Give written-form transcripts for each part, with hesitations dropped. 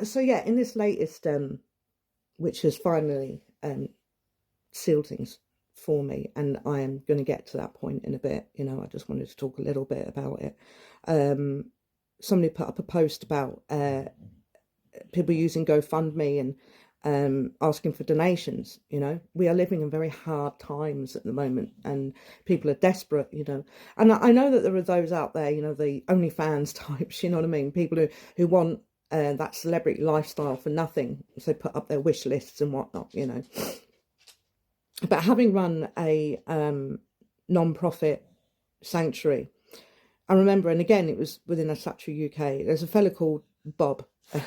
So yeah, in this latest, which has finally sealed things for me, and I am going to get to that point in a bit. I just wanted to talk a little bit about it. Somebody put up a post about people using GoFundMe and asking for donations. We are living in very hard times at the moment, and people are desperate. And I know that there are those out there, the OnlyFans types, you know what I mean, people who want that celebrity lifestyle for nothing, so put up their wish lists and whatnot. But having run a non-profit sanctuary, I remember, and again, it was within a sanctuary UK. There's a fella called Bob. I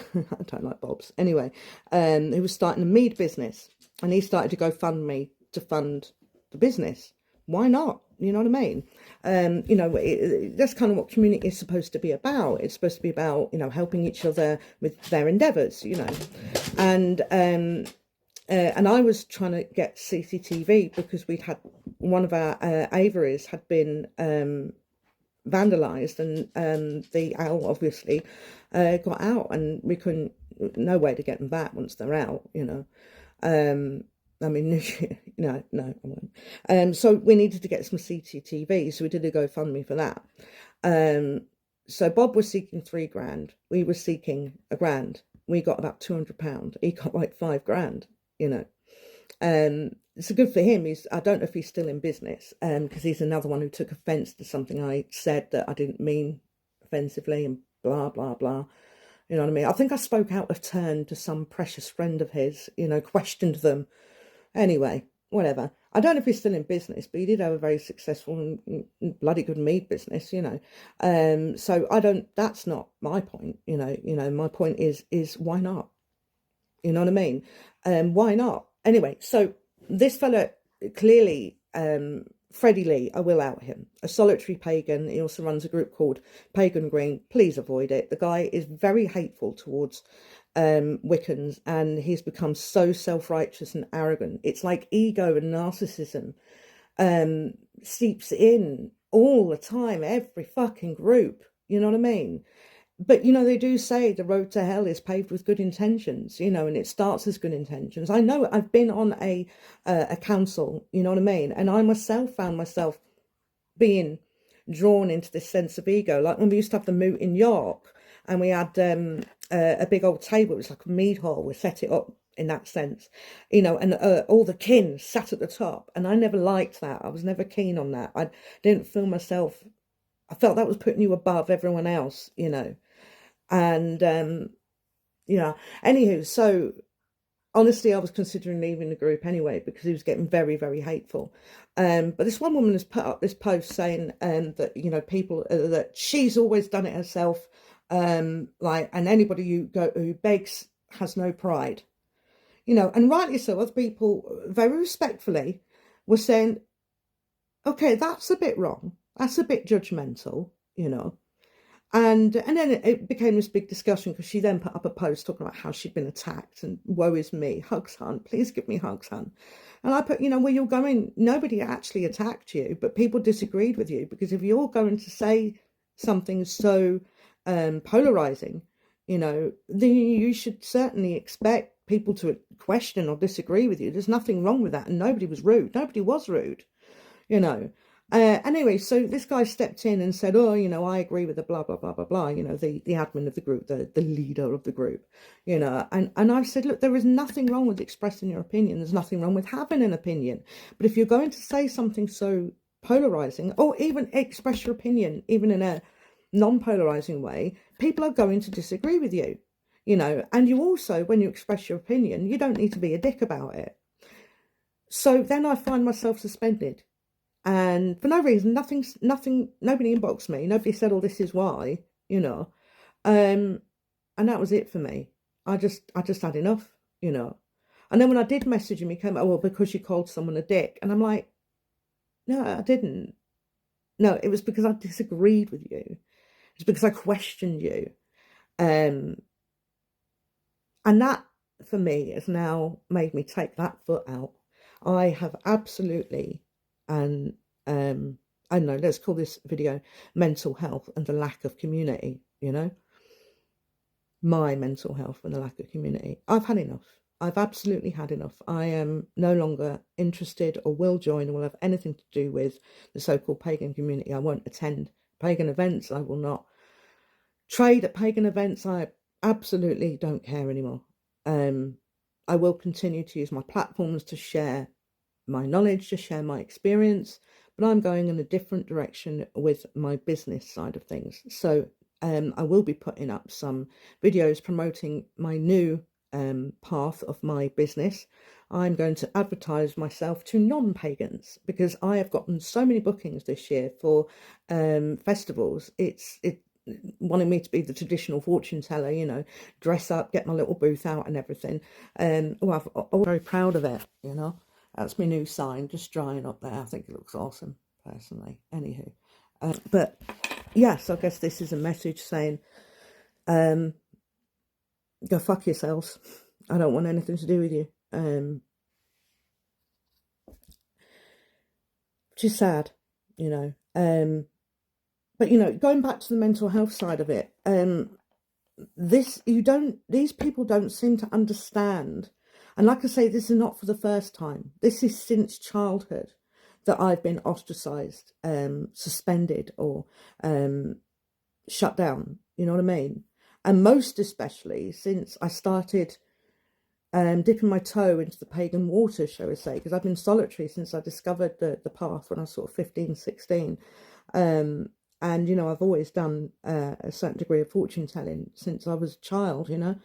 don't like Bobs. Anyway, he was starting a mead business, and he started to GoFundMe to fund the business. Why not? You know what I mean? That's kind of what community is supposed to be about. It's supposed to be about, helping each other with their endeavours, And I was trying to get CCTV because we'd had one of our aviaries had been vandalized, and the owl obviously got out, and we couldn't, no way to get them back once they're out. I mean, no, I won't. So we needed to get some CCTV, so we did a GoFundMe for that. So Bob was seeking £3,000, we were seeking £1,000. We got about £200. He got like £5,000. It's good for him. I don't know if he's still in business, because he's another one who took offence to something I said that I didn't mean offensively, and blah blah blah. You know what I mean? I think I spoke out of turn to some precious friend of his. Questioned them. Anyway, whatever. I don't know if he's still in business, but he did have a very successful and bloody good mead business. So I don't. That's not my point. My point is why not? You know what I mean? Why not? Anyway, so this fella, clearly, Freddie Lee, I will out him, a solitary pagan. He also runs a group called Pagan Green. Please avoid it. The guy is very hateful towards Wiccans, and he's become so self-righteous and arrogant. It's like ego and narcissism seeps in all the time, every fucking group. You know what I mean? But, they do say the road to hell is paved with good intentions, and it starts as good intentions. I know I've been on a council, you know what I mean? And I myself found myself being drawn into this sense of ego. Like when we used to have the moot in York, and we had a big old table. It was like a mead hall. We set it up in that sense, and all the kin sat at the top. And I never liked that. I was never keen on that. I didn't feel myself... I felt that was putting you above everyone else, And, anywho, so honestly, I was considering leaving the group anyway, because he was getting very, very hateful. But this one woman has put up this post saying that, people, that she's always done it herself, and anybody who begs has no pride, and rightly so. Other people very respectfully were saying, okay, that's a bit wrong. That's a bit judgmental, And then it became this big discussion, because she then put up a post talking about how she'd been attacked and woe is me, hugs, hun, please give me hugs, hun. And I put, where you're going, nobody actually attacked you, but people disagreed with you, because if you're going to say something so polarizing, then you should certainly expect people to question or disagree with you. There's nothing wrong with that. And nobody was rude. Nobody was rude, Anyway, so this guy stepped in and said, oh, I agree with the blah, blah, blah, blah, blah, the admin of the group, the leader of the group, and I've said, look, there is nothing wrong with expressing your opinion. There's nothing wrong with having an opinion. But if you're going to say something so polarizing, or even express your opinion, even in a non-polarizing way, people are going to disagree with you, and you also, when you express your opinion, you don't need to be a dick about it. So then I find myself suspended. And for no reason, nobody inboxed me. Nobody said, oh, this is why, And that was it for me. I just had enough, And then when I did message him, he came, oh, well, because you called someone a dick. And I'm like, no, I didn't. No, it was because I disagreed with you. It's because I questioned you. And that, for me, has now made me take that foot out. I have absolutely... And I don't know, let's call this video mental health and the lack of community, my mental health and the lack of community. I've had enough. I've absolutely had enough. I am no longer interested or will join or will have anything to do with the so-called pagan community. I won't attend pagan events. I will not trade at pagan events. I absolutely don't care anymore. I will continue to use my platforms to share my knowledge, to share my experience, but I'm going in a different direction with my business side of things. So I will be putting up some videos promoting my new path of my business. I'm going to advertise myself to non-pagans because I have gotten so many bookings this year for festivals. It wanting me to be the traditional fortune teller, you know, dress up, get my little booth out and everything. I'm very proud of it, you know. That's my new sign, just drying up there. I think it looks awesome, personally. Anywho, but yes, I guess this is a message saying, go fuck yourselves. I don't want anything to do with you. Which is sad, you know. But you know, going back to the mental health side of it, these people don't seem to understand. And like I say, this is not for the first time. This is since childhood that I've been ostracized, suspended, or shut down. You know what I mean? And most especially since I started dipping my toe into the pagan water, shall we say, because I've been solitary since I discovered the path when I was sort of 15, 16. And, you know, I've always done a certain degree of fortune telling since I was a child, you know.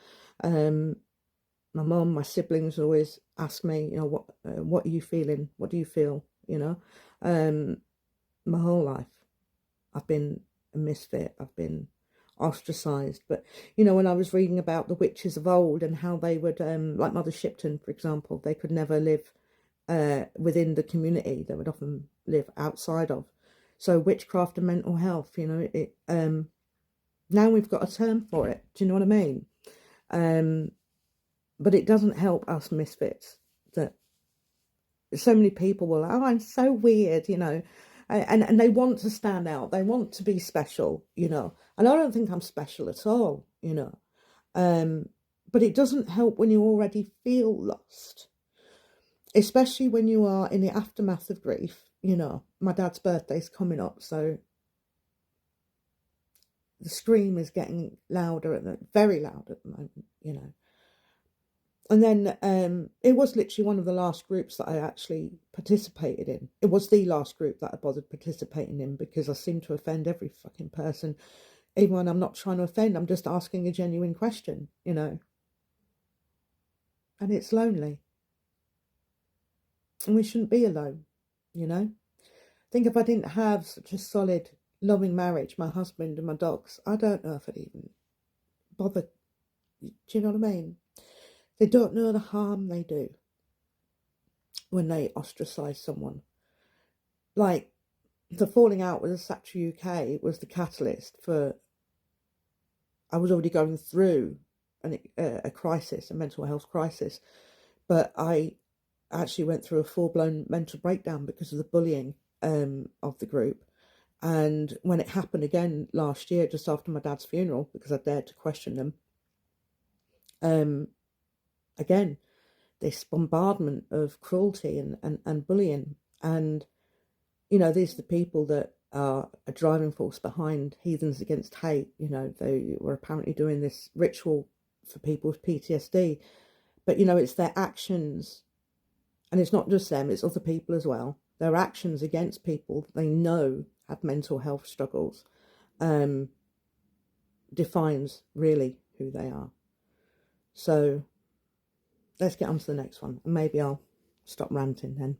My mum, my siblings always ask me, you know, what are you feeling? What do you feel? You know, my whole life I've been a misfit. I've been ostracized. But, you know, when I was reading about the witches of old and how they would, like Mother Shipton, for example, they could never live within the community. They would often live outside of. So witchcraft and mental health, you know, it now we've got a term for it. Do you know what I mean? But it doesn't help us misfits that so many people will, oh, I'm so weird, you know, and they want to stand out. They want to be special, you know, and I don't think I'm special at all, you know. But it doesn't help when you already feel lost, especially when you are in the aftermath of grief. You know, my dad's birthday's coming up, so the scream is getting louder, very loud at the moment, you know. And then it was literally one of the last groups that I actually participated in. It was the last group that I bothered participating in because I seem to offend every fucking person. Even when I'm not trying to offend, I'm just asking a genuine question, you know. And it's lonely. And we shouldn't be alone, you know. Think if I didn't have such a solid, loving marriage, my husband and my dogs, I don't know if I'd even bother. Do you know what I mean? They don't know the harm they do when they ostracize someone. Like, the falling out with the Satcher UK was the catalyst for, I was already going through a crisis, a mental health crisis, but I actually went through a full-blown mental breakdown because of the bullying of the group. And when it happened again last year, just after my dad's funeral, because I dared to question them, again, this bombardment of cruelty and bullying. And, you know, these are the people that are a driving force behind Heathens Against Hate. You know, they were apparently doing this ritual for people with PTSD. But, you know, it's their actions, and it's not just them, it's other people as well. Their actions against people they know have mental health struggles defines really who they are. So let's get on to the next one, and maybe I'll stop ranting then.